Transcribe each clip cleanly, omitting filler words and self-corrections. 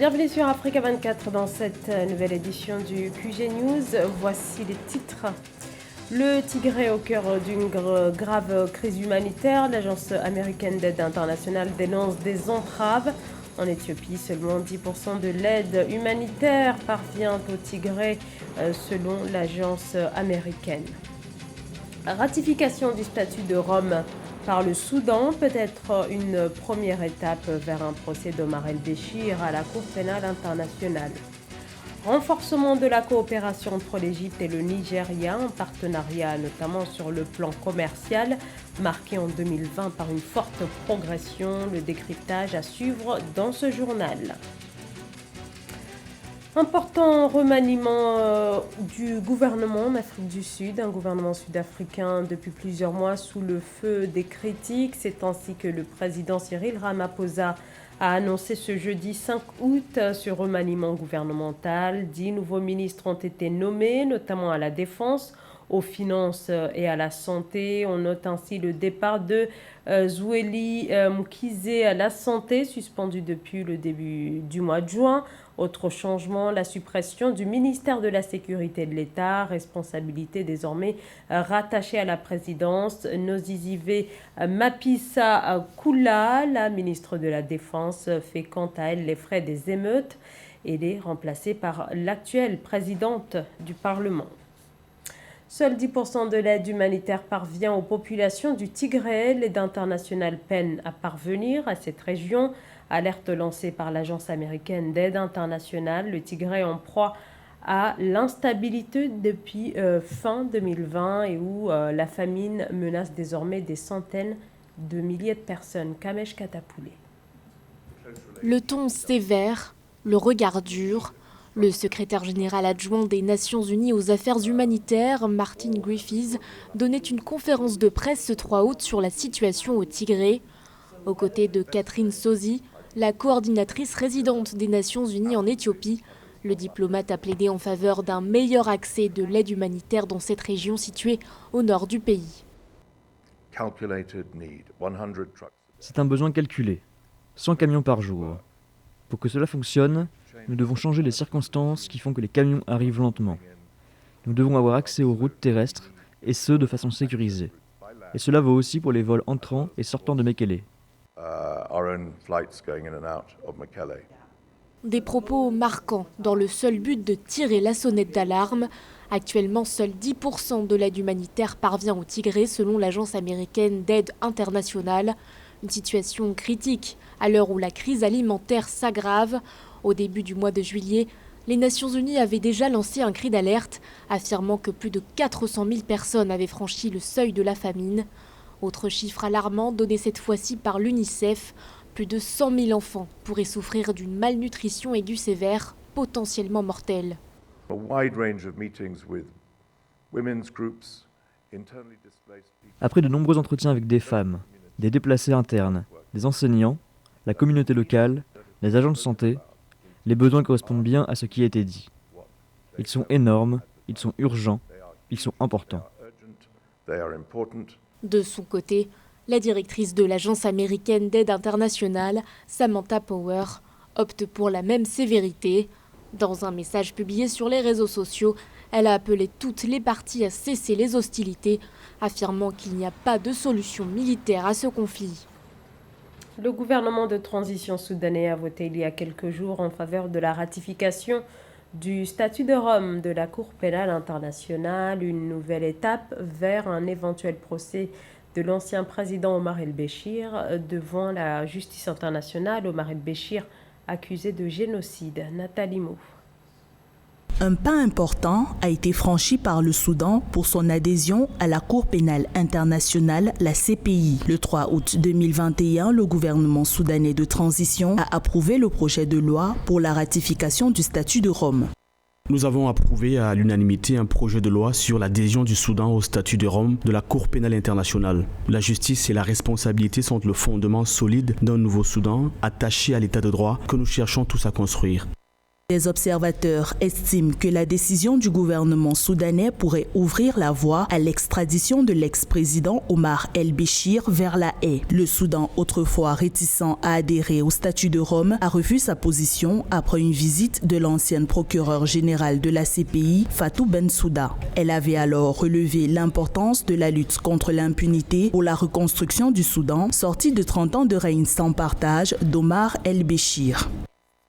Bienvenue sur Africa 24 dans cette nouvelle édition du QG News. Voici les titres. Le Tigré au cœur d'une grave crise humanitaire. L'agence américaine d'aide internationale dénonce des entraves. En Éthiopie, seulement 10% de l'aide humanitaire parvient au Tigré selon l'agence américaine. Ratification du statut de Rome par le Soudan peut être une première étape vers un procès d'Omar el-Béchir à la Cour pénale internationale. Renforcement de la coopération entre l'Égypte et le Nigeria, un partenariat notamment sur le plan commercial, marqué en 2020 par une forte progression. Le décryptage à suivre dans ce journal. Important remaniement du gouvernement en Afrique du Sud, un gouvernement sud-africain depuis plusieurs mois sous le feu des critiques. C'est ainsi que le président Cyril Ramaphosa a annoncé ce jeudi 5 août ce remaniement gouvernemental. 10 nouveaux ministres ont été nommés, notamment à la défense, aux finances et à la santé. On note ainsi le départ de Zweli Mkhize à la santé, suspendu depuis le début du mois de juin. Autre changement, la suppression du ministère de la Sécurité de l'État, responsabilité désormais rattachée à la présidence. Nosizive Mapisa Kula, la ministre de la Défense, fait quant à elle les frais des émeutes. Elle est remplacée par l'actuelle présidente du Parlement. Seuls 10% de l'aide humanitaire parvient aux populations du Tigré. L'aide internationale peine à parvenir à cette région. Alerte lancée par l'agence américaine d'aide internationale. Le Tigré en proie à l'instabilité depuis fin 2020 et où la famine menace désormais des centaines de milliers de personnes. Kamesh Katapoulé. Le ton sévère, le regard dur. Le secrétaire général adjoint des Nations Unies aux affaires humanitaires, Martin Griffiths, donnait une conférence de presse ce 3 août sur la situation au Tigré. Aux côtés de Catherine Sosi, la coordinatrice résidente des Nations Unies en Éthiopie, le diplomate a plaidé en faveur d'un meilleur accès de l'aide humanitaire dans cette région située au nord du pays. C'est un besoin calculé, 100 camions par jour. Pour que cela fonctionne, nous devons changer les circonstances qui font que les camions arrivent lentement. Nous devons avoir accès aux routes terrestres, et ce de façon sécurisée. Et cela vaut aussi pour les vols entrant et sortant de Mekele. Des propos marquants dans le seul but de tirer la sonnette d'alarme. Actuellement, seuls 10% de l'aide humanitaire parvient au Tigré selon l'agence américaine d'aide internationale. Une situation critique à l'heure où la crise alimentaire s'aggrave. Au début du mois de juillet, les Nations Unies avaient déjà lancé un cri d'alerte, affirmant que plus de 400 000 personnes avaient franchi le seuil de la famine. Autre chiffre alarmant donné cette fois-ci par l'UNICEF, plus de 100 000 enfants pourraient souffrir d'une malnutrition aiguë sévère, potentiellement mortelle. Après de nombreux entretiens avec des femmes, des déplacés internes, des enseignants, la communauté locale, les agents de santé, les besoins correspondent bien à ce qui a été dit. Ils sont énormes, ils sont urgents, ils sont importants. De son côté, la directrice de l'agence américaine d'aide internationale, Samantha Power, opte pour la même sévérité. Dans un message publié sur les réseaux sociaux, elle a appelé toutes les parties à cesser les hostilités, affirmant qu'il n'y a pas de solution militaire à ce conflit. Le gouvernement de transition soudanais a voté il y a quelques jours en faveur de la ratification du statut de Rome de la Cour pénale internationale, une nouvelle étape vers un éventuel procès de l'ancien président Omar el-Béchir devant la justice internationale. Omar el-Béchir accusé de génocide. Nathalie Mouf. Un pas important a été franchi par le Soudan pour son adhésion à la Cour pénale internationale, la CPI. Le 3 août 2021, le gouvernement soudanais de transition a approuvé le projet de loi pour la ratification du statut de Rome. Nous avons approuvé à l'unanimité un projet de loi sur l'adhésion du Soudan au statut de Rome de la Cour pénale internationale. La justice et la responsabilité sont le fondement solide d'un nouveau Soudan attaché à l'état de droit que nous cherchons tous à construire. Des observateurs estiment que la décision du gouvernement soudanais pourrait ouvrir la voie à l'extradition de l'ex-président Omar el-Béchir vers la Haye. Le Soudan, autrefois réticent à adhérer au statut de Rome, a revu sa position après une visite de l'ancienne procureure générale de la CPI, Fatou Bensouda. Elle avait alors relevé l'importance de la lutte contre l'impunité pour la reconstruction du Soudan, sorti de 30 ans de règne sans partage d'Omar el-Béchir.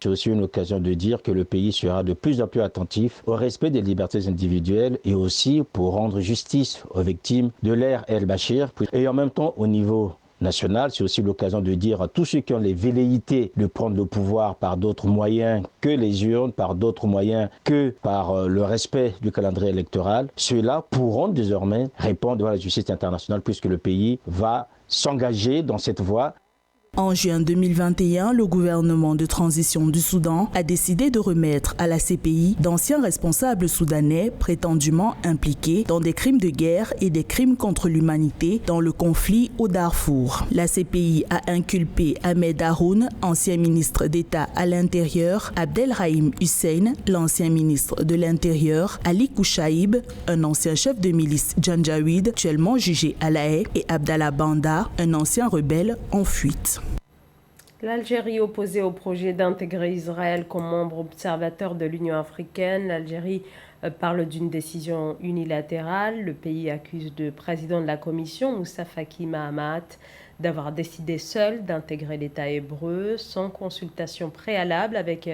C'est aussi une occasion de dire que le pays sera de plus en plus attentif au respect des libertés individuelles et aussi pour rendre justice aux victimes de l'ère el-Béchir. Et en même temps, au niveau national, c'est aussi l'occasion de dire à tous ceux qui ont les velléités de prendre le pouvoir par d'autres moyens que les urnes, par d'autres moyens que par le respect du calendrier électoral, ceux-là pourront désormais répondre devant la justice internationale puisque le pays va s'engager dans cette voie. En juin 2021, le gouvernement de transition du Soudan a décidé de remettre à la CPI d'anciens responsables soudanais prétendument impliqués dans des crimes de guerre et des crimes contre l'humanité dans le conflit au Darfour. La CPI a inculpé Ahmed Haroun, ancien ministre d'État à l'Intérieur, Abdelrahim Hussein, l'ancien ministre de l'Intérieur, Ali Kouchaïb, un ancien chef de milice Janjaweed, actuellement jugé à la Haye, et Abdallah Banda, un ancien rebelle en fuite. L'Algérie opposée au projet d'intégrer Israël comme membre observateur de l'Union africaine. L'Algérie parle d'une décision unilatérale. Le pays accuse le président de la commission, Moussa Faki Mahamat, d'avoir décidé seul d'intégrer l'État hébreu sans consultation préalable avec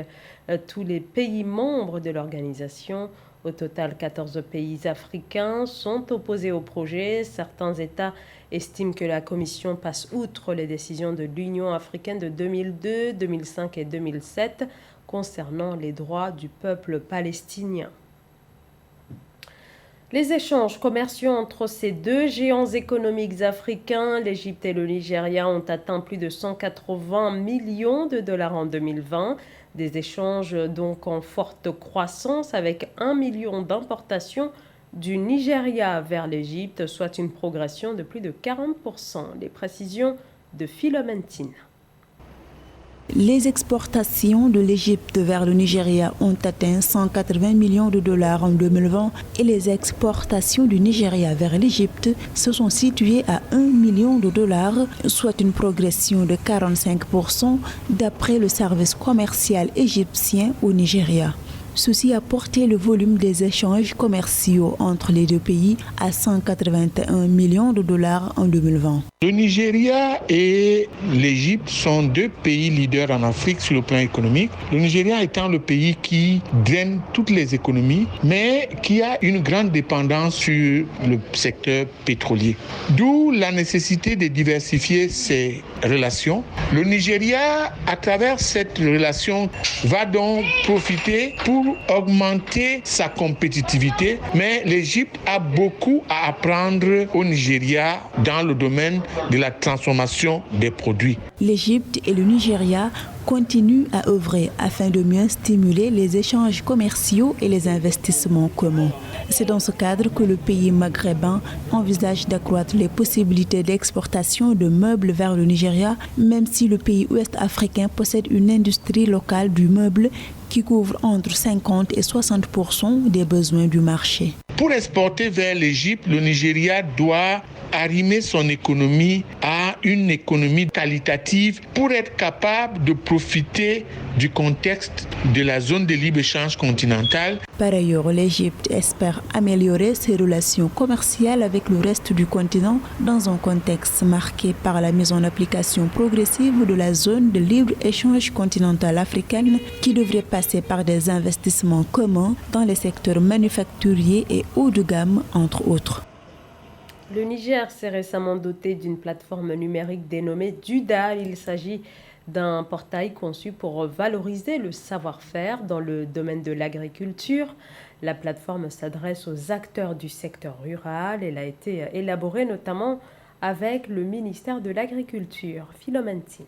tous les pays membres de l'organisation. Au total, 14 pays africains sont opposés au projet. Certains États estiment que la Commission passe outre les décisions de l'Union africaine de 2002, 2005 et 2007 concernant les droits du peuple palestinien. Les échanges commerciaux entre ces deux géants économiques africains, l'Égypte et le Nigeria, ont atteint plus de 180 millions de dollars en 2020. Des échanges donc en forte croissance avec 1 million d'importations du Nigeria vers l'Égypte, soit une progression de plus de 40%. Les précisions de Philomentine. Les exportations de l'Égypte vers le Nigeria ont atteint 180 millions de dollars en 2020 et les exportations du Nigeria vers l'Égypte se sont situées à 1 million de dollars, soit une progression de 45% d'après le service commercial égyptien au Nigeria. Ceci a porté le volume des échanges commerciaux entre les deux pays à 181 millions de dollars en 2020. Le Nigeria et l'Égypte sont deux pays leaders en Afrique sur le plan économique. Le Nigeria étant le pays qui draine toutes les économies, mais qui a une grande dépendance sur le secteur pétrolier. D'où la nécessité de diversifier ses relations. Le Nigeria, à travers cette relation, va donc profiter pour augmenter sa compétitivité, mais l'Égypte a beaucoup à apprendre au Nigeria dans le domaine de la transformation des produits. L'Égypte et le Nigeria continuent à œuvrer afin de mieux stimuler les échanges commerciaux et les investissements communs. C'est dans ce cadre que le pays maghrébin envisage d'accroître les possibilités d'exportation de meubles vers le Nigeria, même si le pays ouest-africain possède une industrie locale du meuble qui couvre entre 50 et 60% des besoins du marché. Pour exporter vers l'Égypte, le Nigeria doit arrimer son économie à une économie qualitative pour être capable de profiter du contexte de la zone de libre-échange continentale. Par ailleurs, l'Égypte espère améliorer ses relations commerciales avec le reste du continent dans un contexte marqué par la mise en application progressive de la zone de libre-échange continentale africaine qui devrait passer par des investissements communs dans les secteurs manufacturiers et haut de gamme, entre autres. Le Niger s'est récemment doté d'une plateforme numérique dénommée Dudal. Il s'agit d'un portail conçu pour valoriser le savoir-faire dans le domaine de l'agriculture. La plateforme s'adresse aux acteurs du secteur rural. Elle a été élaborée notamment avec le ministère de l'Agriculture. Philomentine.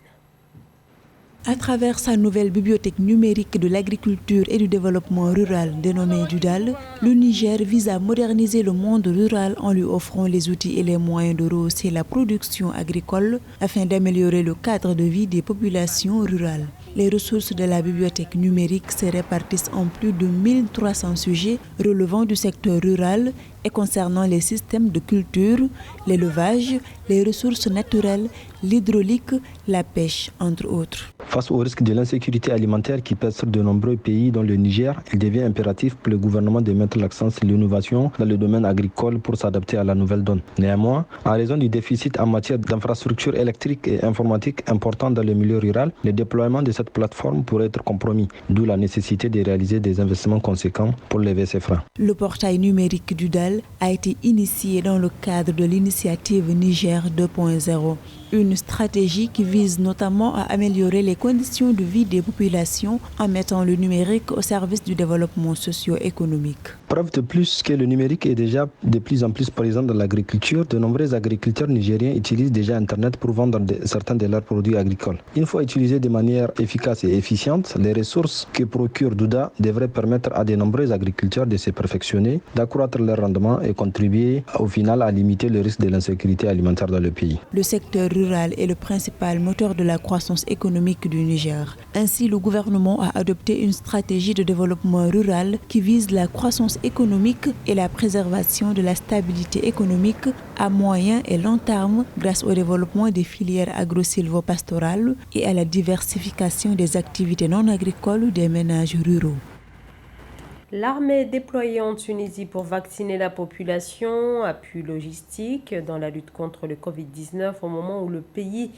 À travers sa nouvelle bibliothèque numérique de l'agriculture et du développement rural dénommée Dudal, le Niger vise à moderniser le monde rural en lui offrant les outils et les moyens de rehausser la production agricole afin d'améliorer le cadre de vie des populations rurales. Les ressources de la bibliothèque numérique se répartissent en plus de 1300 sujets relevant du secteur rural et concernant les systèmes de culture, l'élevage, les ressources naturelles, l'hydraulique, la pêche, entre autres. Face au risque de l'insécurité alimentaire qui pèse sur de nombreux pays dont le Niger, il devient impératif pour le gouvernement de mettre l'accent sur l'innovation dans le domaine agricole pour s'adapter à la nouvelle donne. Néanmoins, en raison du déficit en matière d'infrastructures électriques et informatiques important dans le milieu rural, le déploiement de cette plateforme pourrait être compromis, d'où la nécessité de réaliser des investissements conséquents pour lever ces freins. Le portail numérique d'UDAL a été initié dans le cadre de l'initiative Niger 2.0. Une stratégie qui vise notamment à améliorer les conditions de vie des populations en mettant le numérique au service du développement socio-économique. Preuve de plus que le numérique est déjà de plus en plus présent dans l'agriculture, de nombreux agriculteurs nigériens utilisent déjà Internet pour vendre certains de leurs produits agricoles. Une fois utilisés de manière efficace et efficiente, les ressources que procure Douda devraient permettre à de nombreux agriculteurs de se perfectionner, d'accroître leur rendement et contribuer au final à limiter le risque de l'insécurité alimentaire dans le pays. Le secteur rural est le principal moteur de la croissance économique du Niger. Ainsi, le gouvernement a adopté une stratégie de développement rural qui vise la croissance économique et la préservation de la stabilité économique à moyen et long terme grâce au développement des filières agro-silvopastorales et à la diversification des activités non agricoles des ménages ruraux. L'armée est déployée en Tunisie pour vacciner la population, appui logistique dans la lutte contre le Covid-19 au moment où le pays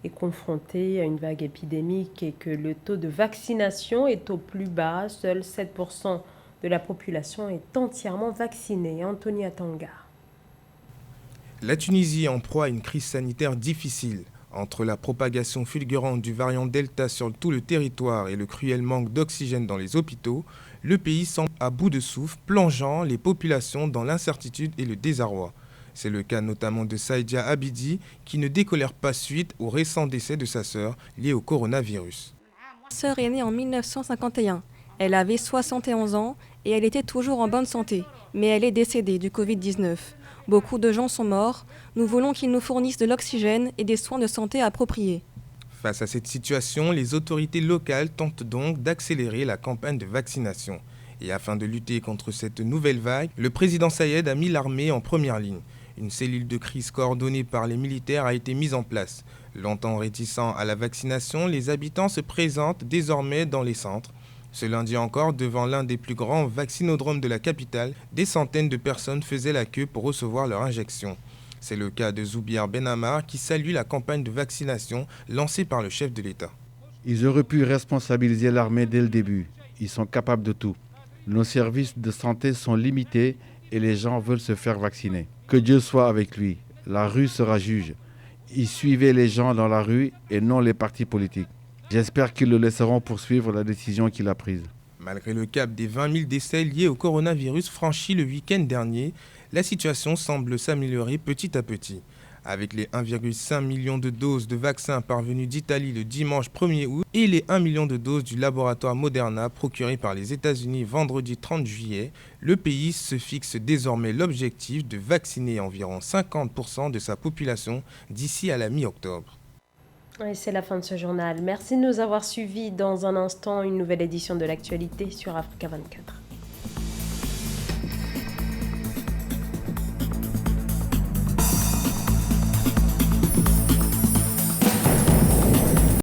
est confronté à une vague épidémique et que le taux de vaccination est au plus bas. Seuls 7% de la population est entièrement vaccinée. Anthony Atanga. La Tunisie en proie à une crise sanitaire difficile. Entre la propagation fulgurante du variant Delta sur tout le territoire et le cruel manque d'oxygène dans les hôpitaux, le pays semble à bout de souffle, plongeant les populations dans l'incertitude et le désarroi. C'est le cas notamment de Saïdia Abidi, qui ne décolère pas suite au récent décès de sa sœur lié au coronavirus. Ma sœur est née en 1951. Elle avait 71 ans et elle était toujours en bonne santé, mais elle est décédée du Covid-19. Beaucoup de gens sont morts. Nous voulons qu'ils nous fournissent de l'oxygène et des soins de santé appropriés. Face à cette situation, les autorités locales tentent donc d'accélérer la campagne de vaccination. Et afin de lutter contre cette nouvelle vague, le président Sayed a mis l'armée en première ligne. Une cellule de crise coordonnée par les militaires a été mise en place. Longtemps réticents à la vaccination, les habitants se présentent désormais dans les centres. Ce lundi encore, devant l'un des plus grands vaccinodromes de la capitale, des centaines de personnes faisaient la queue pour recevoir leur injection. C'est le cas de Zoubiar Benamar qui salue la campagne de vaccination lancée par le chef de l'État. Ils auraient pu responsabiliser l'armée dès le début. Ils sont capables de tout. Nos services de santé sont limités et les gens veulent se faire vacciner. Que Dieu soit avec lui. La rue sera juge. Ils suivaient les gens dans la rue et non les partis politiques. J'espère qu'ils le laisseront poursuivre la décision qu'il a prise. Malgré le cap des 20 000 décès liés au coronavirus franchi le week-end dernier, la situation semble s'améliorer petit à petit. Avec les 1,5 million de doses de vaccins parvenues d'Italie le dimanche 1er août et les 1 million de doses du laboratoire Moderna procurées par les États-Unis vendredi 30 juillet, le pays se fixe désormais l'objectif de vacciner environ 50% de sa population d'ici à la mi-octobre. Et c'est la fin de ce journal. Merci de nous avoir suivis. Dans un instant, une nouvelle édition de l'actualité sur Africa 24.